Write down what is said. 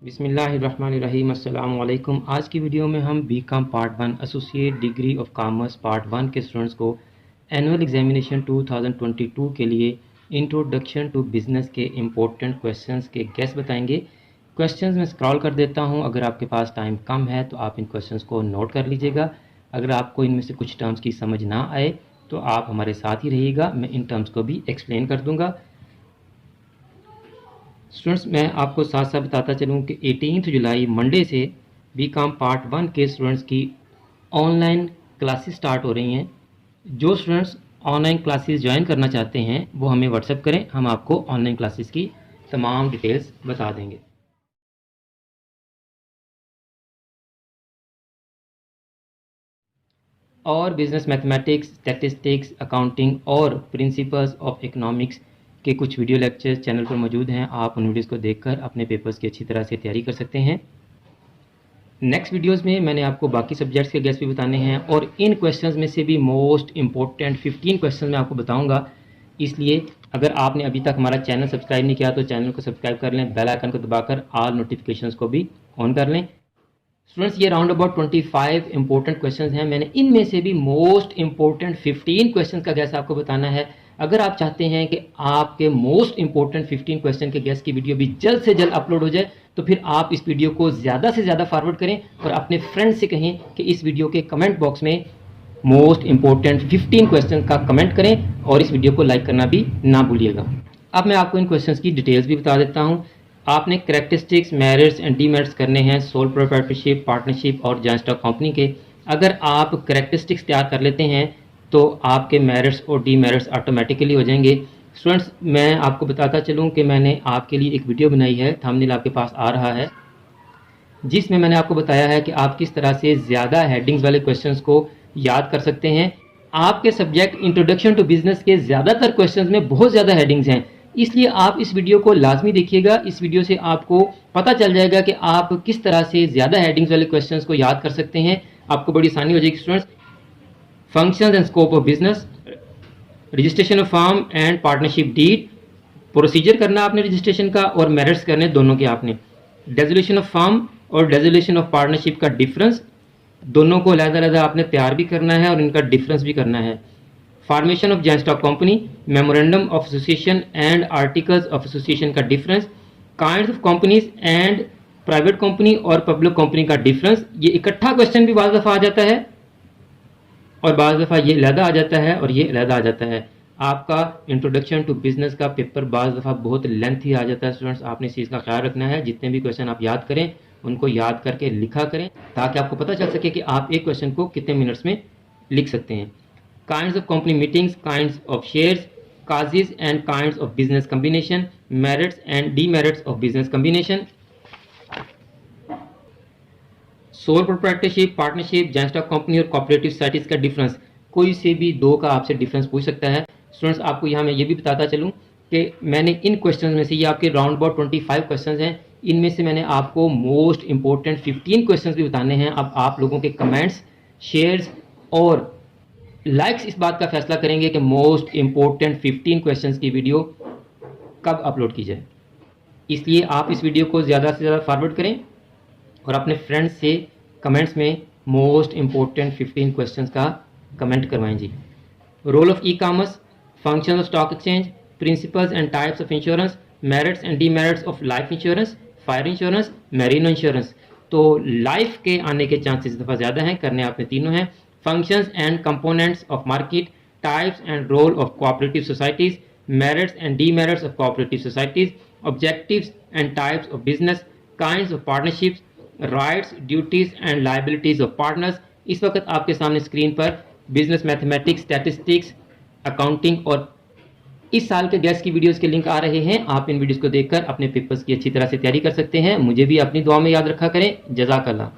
बिस्मिल्लाहिर्रहमानिर्रहीम अस्सलाम वालेकुम। आज की वीडियो में हम B Com part 1 associate degree of commerce part 1 के स्टूडेंट्स को एनुअल एग्जामिनेशन 2022 के लिए इंट्रोडक्शन टू बिज़नेस के इम्पोर्टेंट क्वेश्चंस के गेस बताएंगे। क्वेश्चंस में स्क्रॉल कर देता हूं। अगर आपके पास टाइम कम है तो आप इन क्वेश्चंस को नोट कर लीजिएगा। अगर आपको इनमें से कुछ टर्म्स की समझ ना आए तो आप हमारे साथ ही रहिएगा, मैं इन टर्म्स को भी एक्सप्लेन कर दूंगा। स्टूडेंट्स, मैं आपको साथ साथ बताता चलूँ कि 18 जुलाई मंडे से बीकॉम पार्ट 1 के स्टूडेंट्स की ऑनलाइन क्लासेस स्टार्ट हो रही हैं। जो स्टूडेंट्स ऑनलाइन क्लासेस ज्वाइन करना चाहते हैं वो हमें व्हाट्सएप करें, हम आपको ऑनलाइन क्लासेस की तमाम डिटेल्स बता देंगे। और बिजनेस मैथमेटिक्स, स्टैटिस्टिक्स, अकाउंटिंग और प्रिंसिपल्स ऑफ इकोनॉमिक्स के कुछ वीडियो लेक्चर्स चैनल पर मौजूद हैं। आप उन वीडियोस को देखकर अपने पेपर्स की अच्छी तरह से तैयारी कर सकते हैं। नेक्स्ट वीडियोस में मैंने आपको बाकी सब्जेक्ट्स के गेस भी बताने हैं और इन क्वेश्चंस में से भी मोस्ट इंपॉर्टेंट 15 क्वेश्चंस मैं आपको बताऊंगा। इसलिए अगर आपने अभी तक हमारा चैनल सब्सक्राइब नहीं किया तो चैनल को सब्सक्राइब कर लें, बेल आइकन को दबाकर ऑल नोटिफिकेशंस को भी ऑन कर लें। स्टूडेंट्स, ये राउंड अबाउट 25 इंपॉर्टेंट क्वेश्चंस हैं। मैंने इनमें से भी मोस्ट इंपॉर्टेंट 15 क्वेश्चंस का गैस आपको बताना है। अगर आप चाहते हैं कि आपके मोस्ट इंपॉर्टेंट 15 क्वेश्चन के गैस की वीडियो भी जल्द से जल्द अपलोड हो जाए तो फिर आप इस वीडियो को ज़्यादा से ज़्यादा फॉरवर्ड करें और अपने फ्रेंड से कहें कि इस वीडियो के कमेंट बॉक्स में मोस्ट इंपॉर्टेंट 15 क्वेश्चन का कमेंट करें और इस वीडियो को लाइक करना भी ना भूलिएगा। अब मैं आपको इन क्वेश्चंस की डिटेल्स भी बता देता हूँ। आपने कैरेक्टरिस्टिक्स, मेरिट्स एंड डीमेरिट्स करने हैं सोल प्रोप्राइटरशिप, पार्टनरशिप और जॉइंट स्टॉक कंपनी के। अगर आप कैरेक्टरिस्टिक्स तैयार कर लेते हैं तो आपके मेरिट्स और डीमेरिट्स ऑटोमेटिकली हो जाएंगे। स्टूडेंट्स, मैं आपको बताता चलूँ कि मैंने आपके लिए एक वीडियो बनाई है, थंबनेल आपके पास आ रहा है, जिसमें मैंने आपको बताया है कि आप किस तरह से ज़्यादा हेडिंग्स वाले क्वेश्चंस को याद कर सकते हैं। आपके सब्जेक्ट इंट्रोडक्शन टू बिजनेस के ज़्यादातर क्वेश्चंस में बहुत ज़्यादा हेडिंग्स हैं, इसलिए आप इस वीडियो को लाजमी देखिएगा। इस वीडियो से आपको पता चल जाएगा कि आप किस तरह से ज़्यादा हेडिंग्स वाले क्वेश्चंस को याद कर सकते हैं। आपको बड़ी आसानी हो जाएगी। Students, functions and scope of business, registration of firm and partnership deed, procedure करना आपने रजिस्ट्रेशन का और मेरिट्स करने दोनों के आपने। डेजोल्यूशन ऑफ फर्म और डेजोल्यूशन ऑफ पार्टनरशिप का डिफरेंस, दोनों को अलग-अलग आपने तैयार भी करना है और इनका डिफरेंस भी करना है। Formation of joint stock company, memorandum of association and articles of association का difference, kinds of companies and private company और पब्लिक कंपनी का डिफरेंस। ये इकट्ठा क्वेश्चन भी बाज़ दफ़ा आ जाता है और बाज़ दफ़ा ये अलग आ जाता है और ये अलग आ जाता है। आपका इंट्रोडक्शन टू बिजनेस का पेपर बाज़ दफ़ा बहुत लेंथी आ जाता है। स्टूडेंट्स, आपने इस चीज़ का ख्याल रखना है। जितने भी क्वेश्चन आप याद करें उनको याद करके लिखा करें ताकि आपको पता चल सके कि आप एक क्वेश्चन को कितने मिनट्स में लिख सकते हैं। Kinds of company meetings, kinds of shares, causes and kinds of business combination, merits and demerits of business combination, sole proprietorship, partnership, joint stock company और कोऑपरेटिव सोसाइटीज का डिफरेंस। कोई से भी दो का आपसे डिफरेंस पूछ सकता है। स्टूडेंट्स, आपको यहाँ मैं ये भी बताता चलूँ कि मैंने इन क्वेश्चंस में से, ये आपके राउंड अबाउट 25 क्वेश्चंस हैं, इनमें से मैंने आपको मोस्ट इंपॉर्टेंट 15 क्वेश्चंस भी बताने हैं। अब आप लोगों के कमेंट्स, शेयर्स और लाइक्स इस बात का फैसला करेंगे कि मोस्ट इंपॉर्टेंट 15 क्वेश्चंस की वीडियो कब अपलोड की जाए। इसलिए आप इस वीडियो को ज़्यादा से ज़्यादा फॉरवर्ड करें और अपने फ्रेंड्स से कमेंट्स में मोस्ट इंपॉर्टेंट 15 क्वेश्चंस का कमेंट करवाएं जी। Role of e commerce, function of stock exchange, principles and types of insurance, merits and demerits of life insurance, fire insurance, marine insurance. तो लाइफ के आने के चांसेस इस दफ़ा ज़्यादा हैं, करने आपने तीनों हैं। Functions and components of market, types and role of cooperative societies, merits and demerits of cooperative societies, objectives and types of business, kinds of partnerships, rights, duties and liabilities of partners. इस वक्त आपके सामने screen पर business mathematics, statistics, accounting और इस साल के gas की वीडियोस के लिंक आ रहे हैं। आप इन वीडियोस को देखकर अपने पेपर्स की अच्छी तरह से तैयारी कर सकते हैं। मुझे भी अपनी दुआ में याद रखा करें। जज़ाकल्लाह।